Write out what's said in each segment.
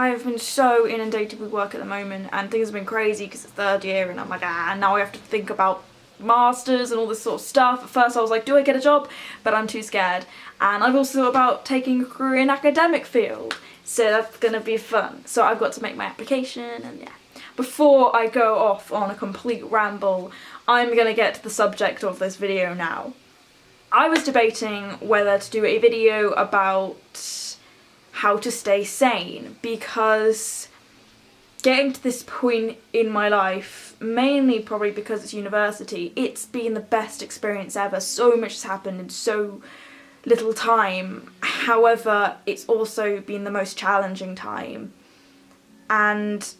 I've been so inundated with work at the moment, and things have been crazy because it's third year, and I'm like, now I have to think about masters and all this sort of stuff. At first I was like, do I get a job? But I'm too scared. And I've also thought about taking a career in academic field, so that's gonna be fun. So I've got to make my application, and yeah. Before I go off on a complete ramble, I'm gonna get to the subject of this video now. I was debating whether to do a video about how to stay sane, because getting to this point in my life, mainly probably because it's university, it's been the best experience ever. So much has happened in so little time. However, it's also been the most challenging time, and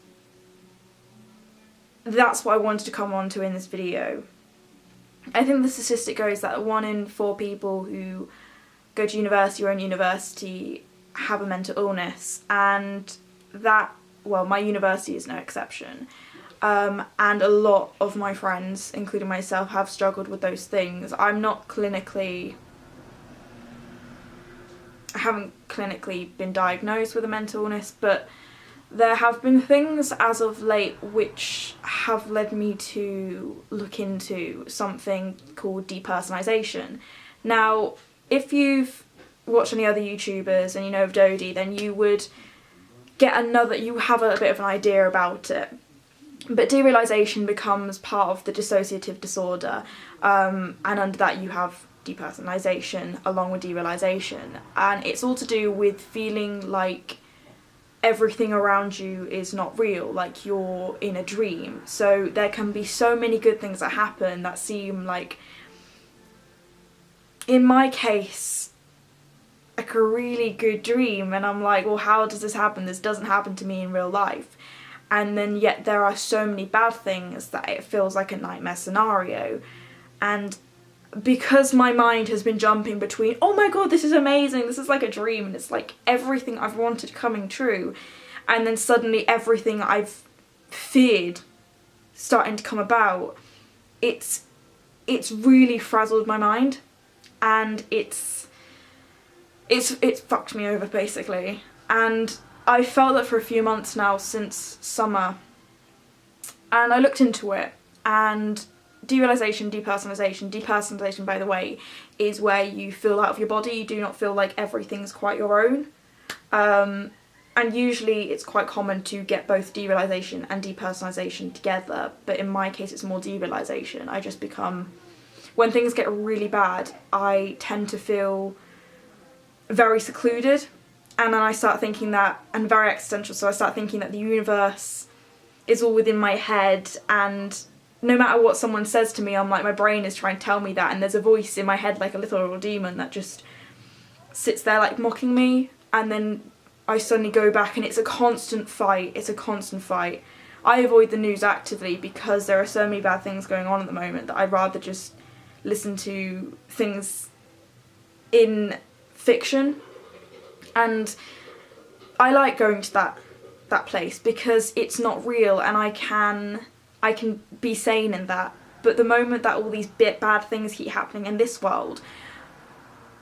that's what I wanted to come on to in this video. I think the statistic goes that 1 in 4 people who go to university or in university have a mental illness, and that, well, my university is no exception. And a lot of my friends, including myself, have struggled with those things. I haven't clinically been diagnosed with a mental illness, but there have been things as of late which have led me to look into something called depersonalisation. Now, if you've watched any other YouTubers and you know of Dodie, then you would you have a bit of an idea about it. But derealisation becomes part of the dissociative disorder, and under that you have depersonalisation along with derealisation, and it's all to do with feeling like everything around you is not real, like you're in a dream. So there can be so many good things that happen that seem like, in my case, like a really good dream, and I'm like, well, how does this happen? This doesn't happen to me in real life. And then yet there are so many bad things that it feels like a nightmare scenario. And because my mind has been jumping between, oh my god, this is amazing, this is like a dream, and it's like everything I've wanted coming true, and then suddenly everything I've feared starting to come about, it's really frazzled my mind, and it's fucked me over basically. And I felt that for a few months now, since summer, and I looked into it, and depersonalisation, by the way, is where you feel out of your body. You do not feel like everything's quite your own. And usually it's quite common to get both derealisation and depersonalisation together, but in my case it's more derealisation. I just become, when things get really bad, I tend to feel very secluded, and then I start thinking that, and very existential, so I start thinking that the universe is all within my head, and no matter what someone says to me, I'm like, my brain is trying to tell me that, and there's a voice in my head like a little demon that just sits there like mocking me, and then I suddenly go back and it's a constant fight. I avoid the news actively because there are so many bad things going on at the moment that I'd rather just listen to things in fiction. And I like going to that place because it's not real, and I can be sane in that. But the moment that all these bad things keep happening in this world,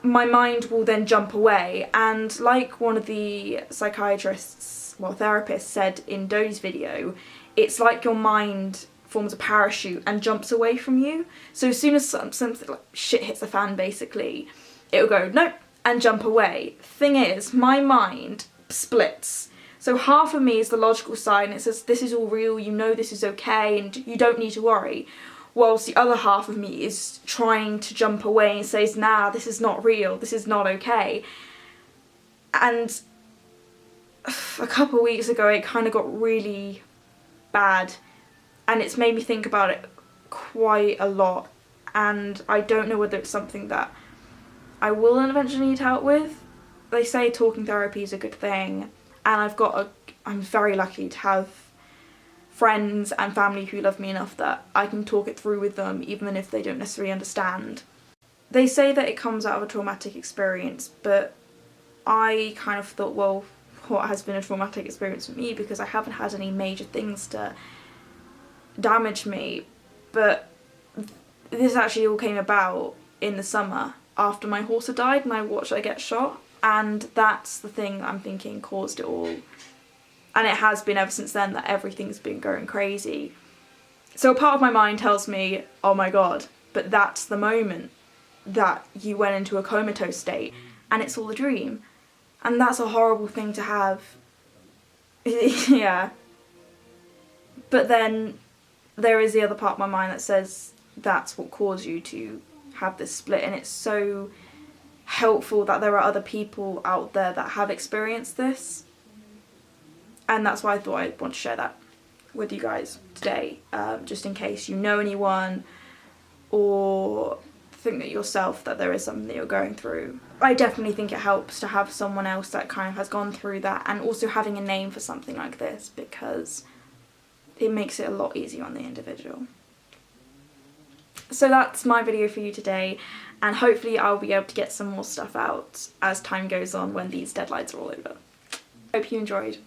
my mind will then jump away, and like one of the therapists said in Dodie's video, it's like your mind forms a parachute and jumps away from you. So as soon as something like shit hits the fan basically, it'll go nope and jump away. Thing is, my mind splits. So half of me is the logical side, and it says this is all real, you know this is okay, and you don't need to worry. Whilst the other half of me is trying to jump away and says, nah, this is not real, this is not okay. And a couple of weeks ago it kind of got really bad, and it's made me think about it quite a lot, and I don't know whether it's something that I will eventually need help with. They say talking therapy is a good thing, and I'm very lucky to have friends and family who love me enough that I can talk it through with them, even if they don't necessarily understand. They say that it comes out of a traumatic experience, but I kind of thought, well, what has been a traumatic experience for me, because I haven't had any major things to damage me. But this actually all came about in the summer after my horse had died and I watched her get shot, and that's the thing I'm thinking caused it all. And it has been ever since then that everything's been going crazy. So a part of my mind tells me, oh my god, but that's the moment that you went into a comatose state and it's all a dream. And that's a horrible thing to have. Yeah. But then there is the other part of my mind that says that's what caused you to have this split, and it's so helpful that there are other people out there that have experienced this. And that's why I thought I'd want to share that with you guys today, just in case you know anyone or think that yourself that there is something that you're going through. I definitely think it helps to have someone else that kind of has gone through that, and also having a name for something like this, because it makes it a lot easier on the individual. So that's my video for you today, and hopefully I'll be able to get some more stuff out as time goes on when these deadlines are all over. Hope you enjoyed.